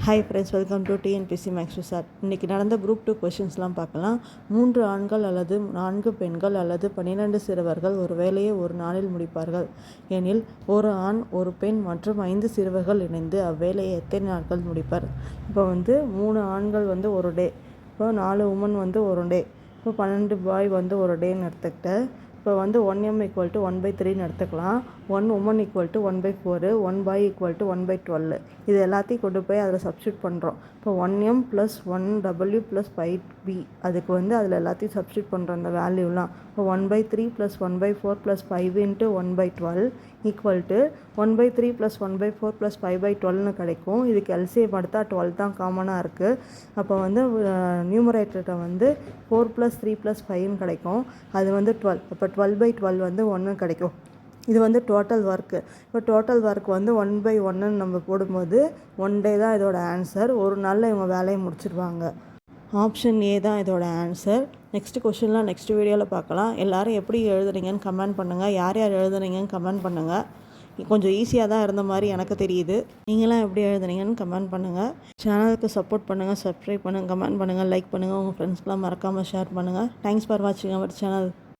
Hi friends, welcome to TNPSC maths sir. இன்றைக்கி நடந்த group 2 கொஷின்ஸ்லாம் பார்க்கலாம். 3 ஆண்கள் அல்லது 4 பெண்கள் அல்லது 12 சிறுவர்கள் ஒரு வேலையை ஒரு நாளில் முடிப்பார்கள் எனில் ஒரு ஆண் ஒரு பெண் மற்றும் 5 சிறுவர்கள் இணைந்து அவ்வேலையை எத்தனை நாட்கள் முடிப்பர்? இப்போ 3 ஆண்கள் ஒரு டே, இப்போ 4 உமன் ஒரு டே, இப்போ 12 பாய் ஒரு டேன்னு எடுத்துக்கிட்டேன். இப்போ 1m = 1/3 எடுத்துக்கலாம். 1 உமன் = 1/4, 1 பாய் = 1/12. இது எல்லாத்தையும் கொண்டு போய் அதில் சப்ஸ்டியூட் பண்ணுறோம். இப்போ 1m + 1w + 5b அதுக்கு அதில் எல்லாத்தையும் சப்ஸ்டியூட் பண்ணுறோம் அந்த வேல்யூலாம். இப்போ 1/3 + 1/4 + 5 × 1/12 = 1/3 + 1/4 + 5/12ன்னு கிடைக்கும். இதுக்கு எல்சிஎம் எடுத்தா 12 தான் காமனாக இருக்குது. அப்போ நியூமரேட்டர்கிட்ட 4 + 3 + 5ன்னு கிடைக்கும். அது 12. அப்போ 12/12 1 கிடைக்கும். இது டோட்டல் ஒர்க்கு. இப்போ டோட்டல் ஒர்க் 1/1ன்னு நம்ம போடும்போது 1 டே தான் இதோட ஆன்சர். ஒரு நாளில் இவங்க வேலையை முடிச்சிடுவாங்க. ஆப்ஷன் ஏ தான் இதோட ஆன்சர். நெக்ஸ்ட் கொஷின்லாம் நெக்ஸ்ட் வீடியோவில் பார்க்கலாம். எல்லோரும் எப்படி எழுதுனீங்கன்னு கமெண்ட் பண்ணுங்கள். யார் யார் எழுதுனீங்கன்னு கமெண்ட் பண்ணுங்கள். கொஞ்சம் ஈஸியாக தான் இருந்த மாதிரி எனக்கு தெரியுது. நீங்களாம் எப்படி எழுதுனீங்கன்னு கமெண்ட் பண்ணுங்கள். சேனலுக்கு சப்போர்ட் பண்ணுங்கள், சப்ஸ்கிரைப் பண்ணுங்கள், கமெண்ட் பண்ணுங்கள், லைக் பண்ணுங்கள். உங்கள் ஃப்ரெண்ட்ஸ்க்கெலாம் மறக்காமல் ஷேர் பண்ணுங்கள். தேங்க்ஸ் ஃபார் வாட்சிங் அவர் சேனல்.